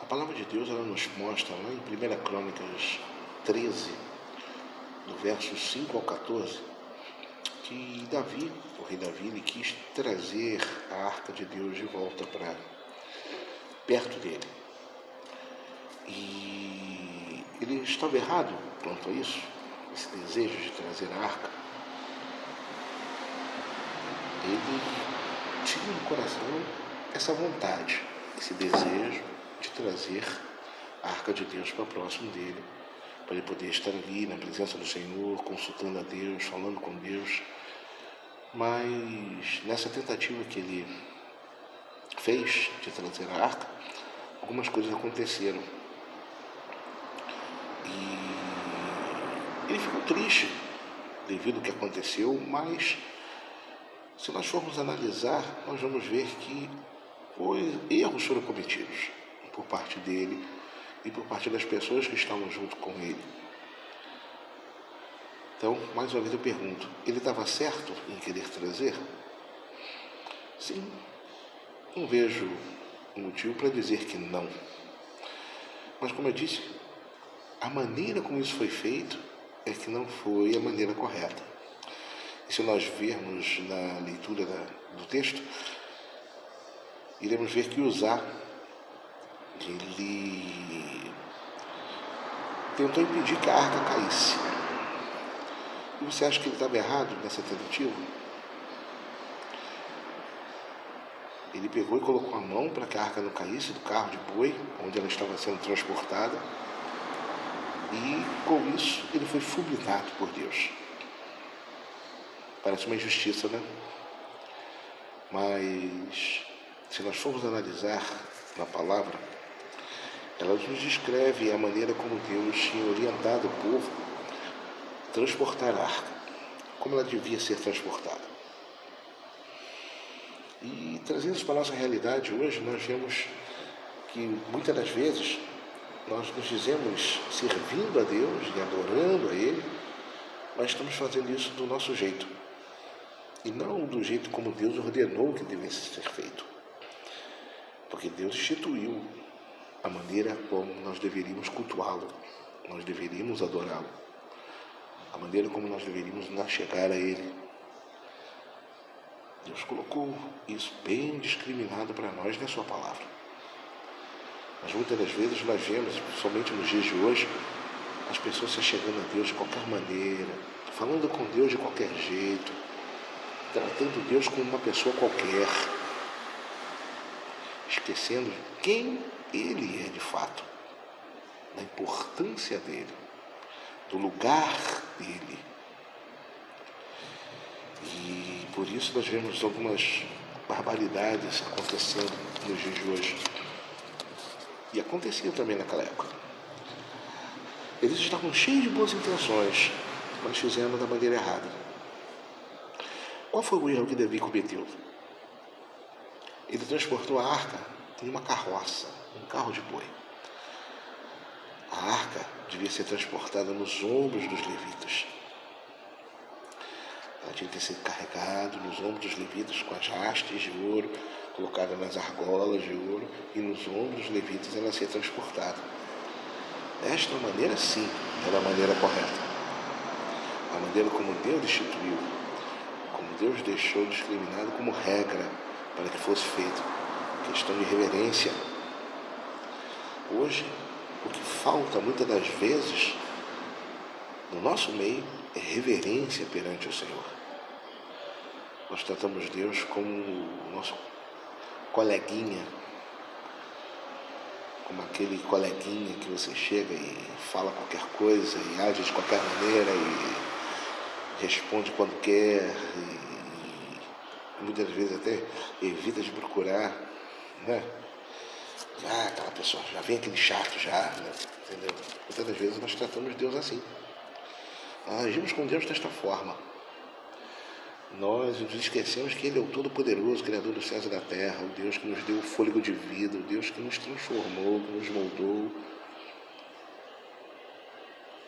A palavra de Deus ela nos mostra lá em 1 Crônicas 13, do versos 5 ao 14, que Davi, o rei Davi, ele quis trazer a arca de Deus de volta para perto dele. E ele estava errado quanto a isso, esse desejo de trazer a arca. Ele tinha no coração essa vontade, esse desejo de trazer a arca de Deus para próximo dele, para ele poder estar ali na presença do Senhor, consultando a Deus, falando com Deus. Mas nessa tentativa que ele fez de trazer a arca, algumas coisas aconteceram. E ele ficou triste devido ao que aconteceu, mas se nós formos analisar, nós vamos ver que erros foram cometidos por parte dele e por parte das pessoas que estavam junto com ele. Então, mais uma vez eu pergunto, ele estava certo em querer trazer? Sim, não vejo motivo para dizer que não. Mas como eu disse, a maneira como isso foi feito é que não foi a maneira correta. E se nós vermos na leitura do texto, iremos ver que Uzá, ele tentou impedir que a arca caísse. E você acha que ele estava errado nessa tentativa? Ele pegou e colocou a mão para que a arca não caísse do carro de boi, onde ela estava sendo transportada. E com isso ele foi fulminado por Deus. Parece uma injustiça, né? Mas se nós formos analisar na palavra, ela nos descreve a maneira como Deus tinha orientado o povo a transportar a arca, como ela devia ser transportada. E trazendo isso para a nossa realidade hoje, nós vemos que muitas das vezes nós nos dizemos servindo a Deus e adorando a Ele, mas estamos fazendo isso do nosso jeito. E não do jeito como Deus ordenou que devesse ser feito. Porque Deus instituiu a maneira como nós deveríamos cultuá-lo, nós deveríamos adorá-lo, a maneira como nós deveríamos nos chegar a Ele. Deus colocou isso bem discriminado para nós na sua palavra. Mas muitas das vezes nós vemos, somente nos dias de hoje, as pessoas se chegando a Deus de qualquer maneira, falando com Deus de qualquer jeito, tratando Deus como uma pessoa qualquer, esquecendo quem Ele é de fato, da importância dEle, do lugar dEle. E por isso nós vemos algumas barbaridades acontecendo nos dias de hoje. E acontecia também naquela época. Eles estavam cheios de boas intenções, mas fizeram da maneira errada. Qual foi o erro que Davi cometeu? Ele transportou a arca em uma carroça, um carro de boi. A arca devia ser transportada nos ombros dos levitas. Ela tinha que ter sido carregada nos ombros dos levitas com as hastes de ouro, colocada nas argolas de ouro, e nos ombros dos levitas ela ser transportada. Esta maneira, sim, era a maneira correta. A maneira como Deus instituiu, como Deus deixou discriminado como regra para que fosse feito. Questão de reverência. Hoje, o que falta muitas das vezes no nosso meio é reverência perante o Senhor. Nós tratamos Deus como o nosso coleguinha, como aquele coleguinha que você chega e fala qualquer coisa e age de qualquer maneira e responde quando quer e muitas vezes até evita de procurar, né? Aquela pessoa, já vem aquele chato já, né? Entendeu? Muitas das vezes nós tratamos Deus assim. Nós agimos com Deus desta forma. Nós nos esquecemos que Ele é o Todo-Poderoso, Criador dos céus e da terra, o Deus que nos deu o fôlego de vida, o Deus que nos transformou, que nos moldou.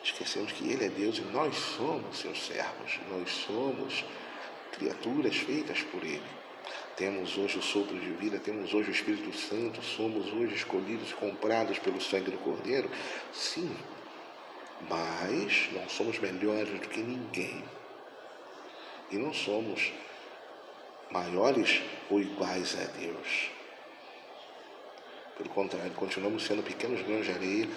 Esquecemos que Ele é Deus e nós somos seus servos, nós somos criaturas feitas por Ele. Temos hoje o sopro de vida, temos hoje o Espírito Santo, somos hoje escolhidos, comprados pelo sangue do Cordeiro. Sim, mas não somos melhores do que ninguém. E não somos maiores ou iguais a Deus. Pelo contrário, continuamos sendo pequenos grãos de areia,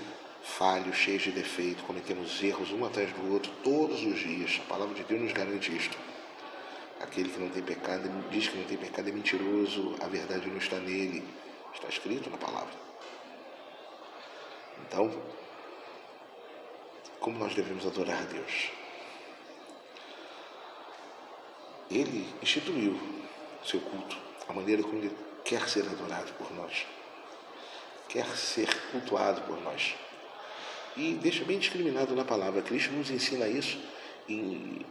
falhos, cheios de defeito, cometemos erros um atrás do outro todos os dias. A palavra de Deus nos garante isto. Aquele que não tem pecado, diz que não tem pecado, é mentiroso, a verdade não está nele. Está escrito na palavra. Então, como nós devemos adorar a Deus? Ele instituiu o seu culto, a maneira como ele quer ser adorado por nós, quer ser cultuado por nós. E deixa bem discriminado na palavra. Cristo nos ensina isso em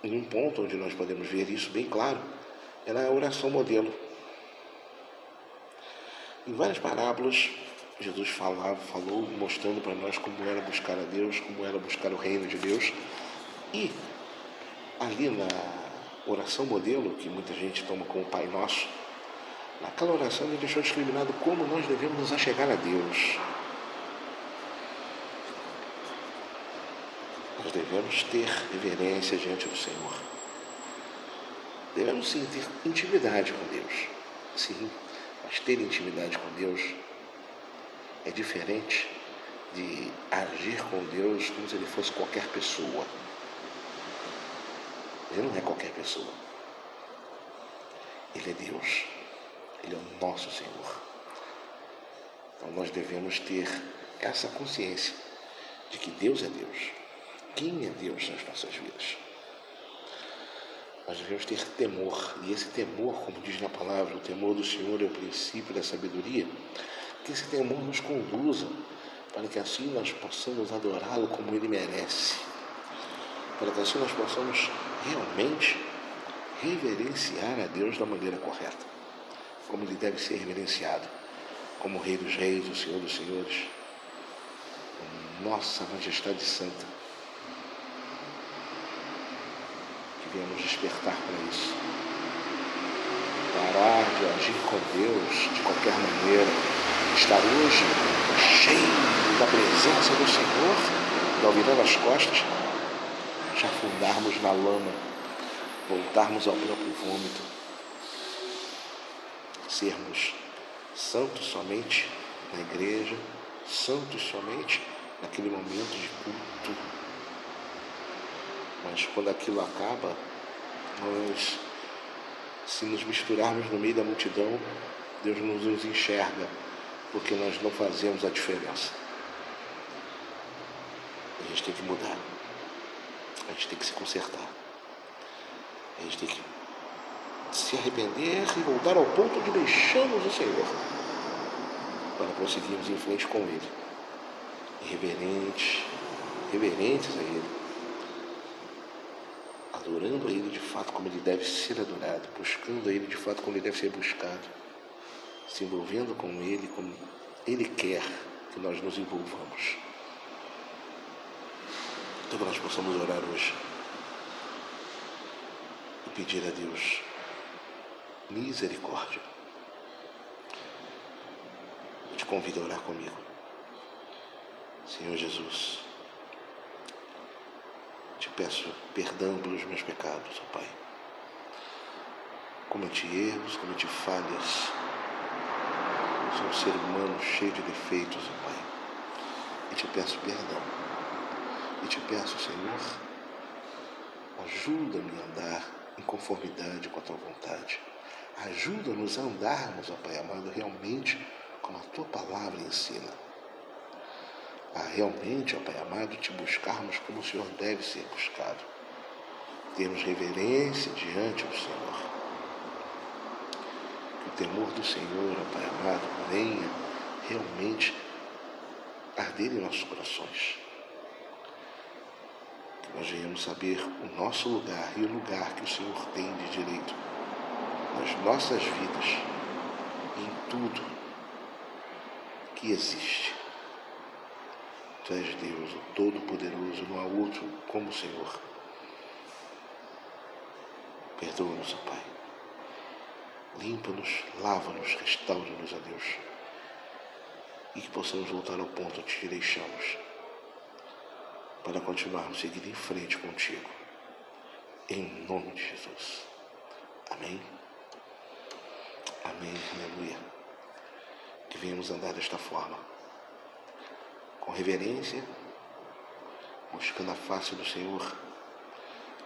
um ponto onde nós podemos ver isso bem claro, é na oração modelo. Em várias parábolas, Jesus falou, mostrando para nós como era buscar a Deus, como era buscar o reino de Deus. E ali na oração modelo, que muita gente toma como Pai Nosso, naquela oração ele deixou discriminado como nós devemos nos achegar a Deus. Nós devemos ter reverência diante do Senhor. Devemos sim ter intimidade com Deus. Sim, mas ter intimidade com Deus é diferente de agir com Deus como se ele fosse qualquer pessoa. Ele não é qualquer pessoa. Ele é Deus. Ele é o nosso Senhor. Então nós devemos ter essa consciência de que Deus é Deus. Quem é Deus nas nossas vidas? Nós devemos ter temor. E esse temor, como diz na palavra, o temor do Senhor é o princípio da sabedoria. Que esse temor nos conduza para que assim nós possamos adorá-lo como ele merece. Para que assim nós possamos realmente reverenciar a Deus da maneira correta. Como ele deve ser reverenciado. Como o Rei dos Reis, o Senhor dos Senhores. Nossa Majestade Santa. Que venhamos despertar para isso. Parar de agir com Deus de qualquer maneira. Estar hoje cheio da presença do Senhor, ao virar as costas, já afundarmos na lama, voltarmos ao próprio vômito, sermos santos somente na igreja, santos somente naquele momento de culto. Mas quando aquilo acaba, nós, se nos misturarmos no meio da multidão, Deus nos enxerga, porque nós não fazemos a diferença. A gente tem que mudar. A gente tem que se consertar. A gente tem que se arrepender e voltar ao ponto de deixarmos o Senhor para prosseguirmos em frente com Ele. Reverentes a Ele. Adorando a Ele de fato como Ele deve ser adorado. Buscando a Ele de fato como Ele deve ser buscado. Se envolvendo com Ele como Ele quer que nós nos envolvamos. Então que nós possamos orar hoje e pedir a Deus misericórdia. Eu te convido a orar comigo. Senhor Jesus, te peço perdão pelos meus pecados, ó Pai. Cometi erros, cometi falhas. Sou um ser humano cheio de defeitos, ó Pai. E te peço perdão. E te peço, Senhor, ajuda-me a andar em conformidade com a Tua vontade. Ajuda-nos a andarmos, ó Pai amado, realmente como a Tua palavra ensina. A realmente, ó Pai amado, te buscarmos como o Senhor deve ser buscado. Termos reverência diante do Senhor. Que o temor do Senhor, ó Pai amado, venha realmente arder em nossos corações. Que nós venhamos saber o nosso lugar e o lugar que o Senhor tem de direito nas nossas vidas e em tudo que existe. Tu és Deus, o Todo-Poderoso, não há outro como o Senhor. Perdoa-nos, ó Pai. limpa-nos, lava-nos, restaura-nos, ó Deus, e que possamos voltar ao ponto onde te deixamos, para continuarmos seguindo em frente contigo, em nome de Jesus. Amém? Amém, aleluia. Que venhamos andar desta forma, com reverência, buscando a face do Senhor,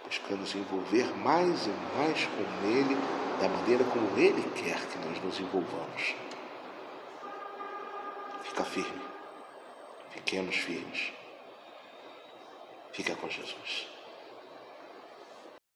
buscando nos envolver mais e mais com Ele, da maneira como Ele quer que nós nos envolvamos. Fica firme, fiquemos firmes, fica com Jesus.